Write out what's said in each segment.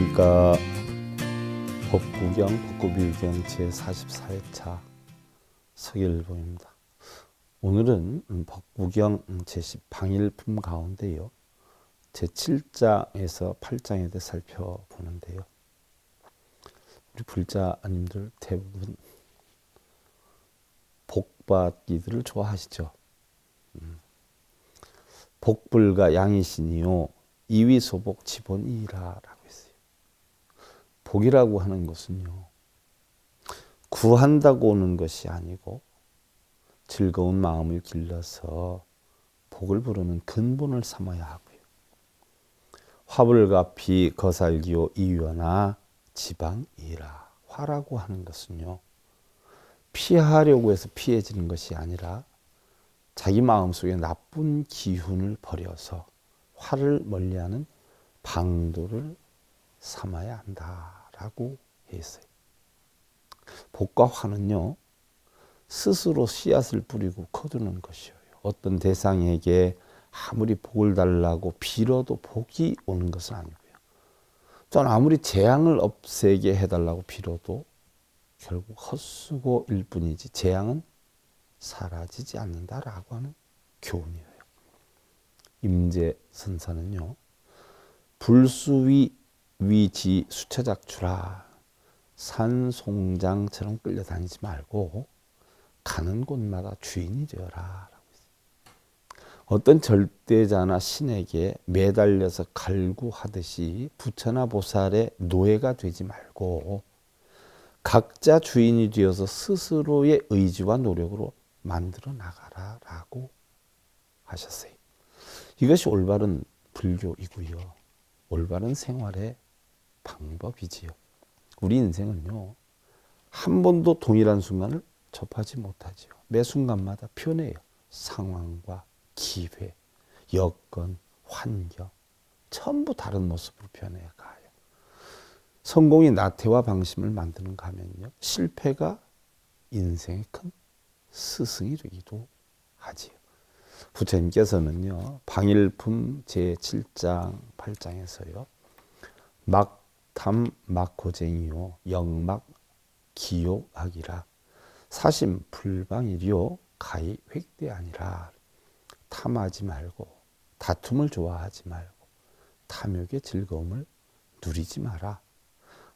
안녕하십니까. 법구경, 법구비유경 제44회차 서길봉입니다. 오늘은 법구경 제10방일품 가운데요, 제7장에서 8장에 대해 살펴보는데요. 우리 불자님들 대부분 복받기들을 좋아하시죠. 복불가 양이시니요 이위소복 지본이라라고 했어요. 복이라고 하는 것은요, 구한다고 오는 것이 아니고 즐거운 마음을 길러서 복을 부르는 근본을 삼아야 하고요. 화불가피 거살기요 이유나 지방이라. 화라고 하는 것은요, 피하려고 해서 피해지는 것이 아니라 자기 마음속에 나쁜 기운을 버려서 화를 멀리하는 방도를 삼아야 한다라고 했어요. 복과 화는요, 스스로 씨앗을 뿌리고 거두는 것이에요. 어떤 대상에게 아무리 복을 달라고 빌어도 복이 오는 것은 아니고요. 또는 아무리 재앙을 없애게 해달라고 빌어도 결국 헛수고일 뿐이지 재앙은 사라지지 않는다라고 하는 교훈이에요. 임재선사는요, 불수위 위지 수처작추라. 산송장처럼 끌려다니지 말고 가는 곳마다 주인이 되어라 라고 했어요. 어떤 절대자나 신에게 매달려서 갈구하듯이 부처나 보살의 노예가 되지 말고 각자 주인이 되어서 스스로의 의지와 노력으로 만들어 나가라 라고 하셨어요. 이것이 올바른 불교이고요, 올바른 생활의 방법이지요. 우리 인생은요, 한 번도 동일한 순간을 접하지 못하지요. 매 순간마다 변해요. 상황과 기회, 여건, 환경 전부 다른 모습으로 변해가요. 성공이 나태와 방심을 만드는 가면요, 실패가 인생의 큰 스승이 되기도 하지요. 부처님께서는요, 방일품 제7장 8장에서요 막탐 막고쟁이요 영막 기욕하기라. 사심 불방이요 가히 획대하니라. 탐하지 말고 다툼을 좋아하지 말고 탐욕의 즐거움을 누리지 마라.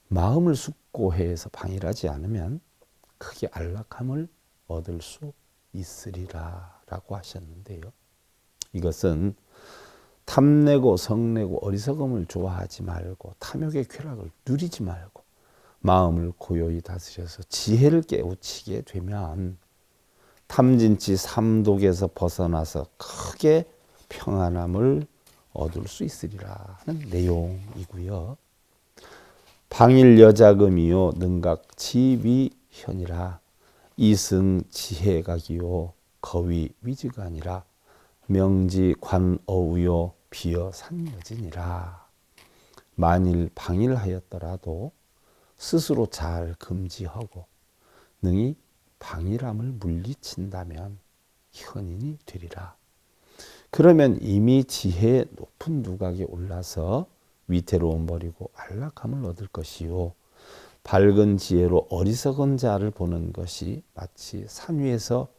마음을 숙고해서 방일하지 않으면 크게 안락함을 얻을 수 있으리라 라고 하셨는데요. 이것은 탐내고 성내고 어리석음을 좋아하지 말고 탐욕의 쾌락을 누리지 말고 마음을 고요히 다스려서 지혜를 깨우치게 되면 탐진치 삼독에서 벗어나서 크게 평안함을 얻을 수 있으리라는 내용이고요. 방일 여자금이요 능각 지위현이라. 이승 지혜각이요 거위 위지가 아니라 명지 관어우요 비어 산여진이라. 만일 방일하였더라도 스스로 잘 금지하고 능히 방일함을 물리친다면 현인이 되리라. 그러면 이미 지혜의 높은 누각에 올라서 위태로움 버리고 안락함을 얻을 것이요, 밝은 지혜로 어리석은 자를 보는 것이 마치 산 위에서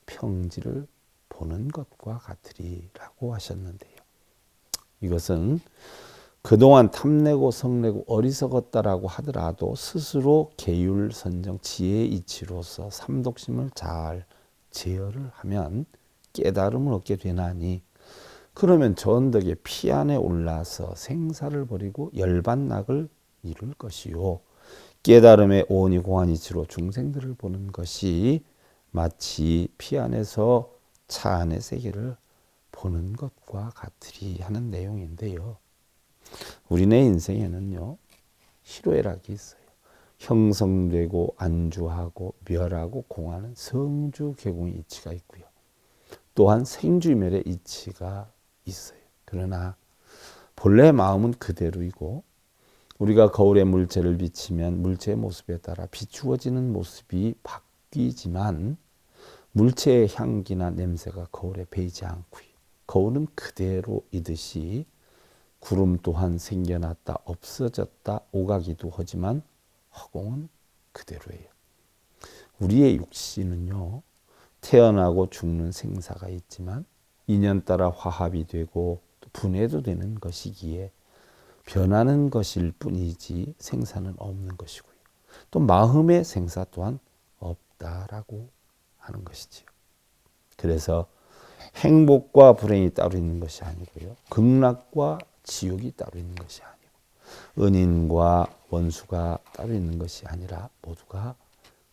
평지를 보는 것과 같으리라고 하셨는데요. 이것은 그동안 탐내고 성내고 어리석었다라고 하더라도 스스로 계율 선정 지혜의 이치로서 삼독심을 잘 제어를 하면 깨달음을 얻게 되나니, 그러면 저 언덕에 피안에 올라서 생사를 버리고 열반낙을 이룰 것이요, 깨달음의 오온이 공한 이치로 중생들을 보는 것이 마치 피안에서 차 안의 세계를 보는 것과 같으리 하는 내용인데요. 우리네 인생에는요, 희로애락이 있어요. 형성되고 안주하고 멸하고 공하는 성주개공의 이치가 있고요, 또한 생주멸의 이치가 있어요. 그러나 본래 마음은 그대로이고 우리가 거울에 물체를 비치면 물체의 모습에 따라 비추어지는 모습이 바뀌지만 물체의 향기나 냄새가 거울에 배이지 않고요, 거울은 그대로이듯이 구름 또한 생겨났다 없어졌다 오가기도 하지만 허공은 그대로예요. 우리의 육신은요, 태어나고 죽는 생사가 있지만 인연 따라 화합이 되고 또 분해도 되는 것이기에 변하는 것일 뿐이지 생사는 없는 것이고요. 또 마음의 생사 또한 없다라고 하는 것이지요. 그래서 행복과 불행이 따로 있는 것이 아니고요. 극락과 지옥이 따로 있는 것이 아니고 은인과 원수가 따로 있는 것이 아니라 모두가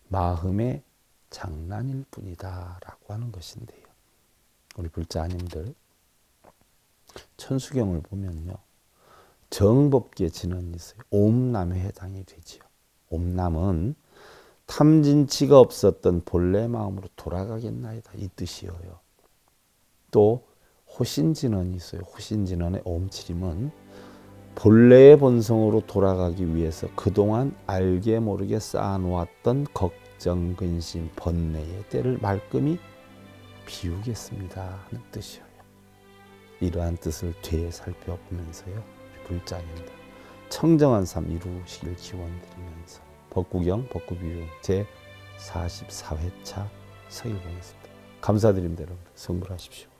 마음의 장난일 뿐이다라고 하는 것인데요. 우리 불자님들 천수경을 보면요. 정법계 진언이 있어요. 옴남에 해당이 되지요. 옴남은 탐진치가 없었던 본래 마음으로 돌아가겠나이다 이 뜻이에요. 또 호신진언이 있어요. 호신진언의 옴칠임은 본래의 본성으로 돌아가기 위해서 그동안 알게 모르게 쌓아놓았던 걱정, 근심, 번뇌의 때를 말끔히 비우겠습니다 하는 뜻이에요. 이러한 뜻을 뒤에 살펴보면서요. 불자님들 청정한 삶 이루시길 기원드리면서 법구경, 법구비유 제 44회차 서일봉했습니다. 감사드립니다. 여러분 성불하십시오.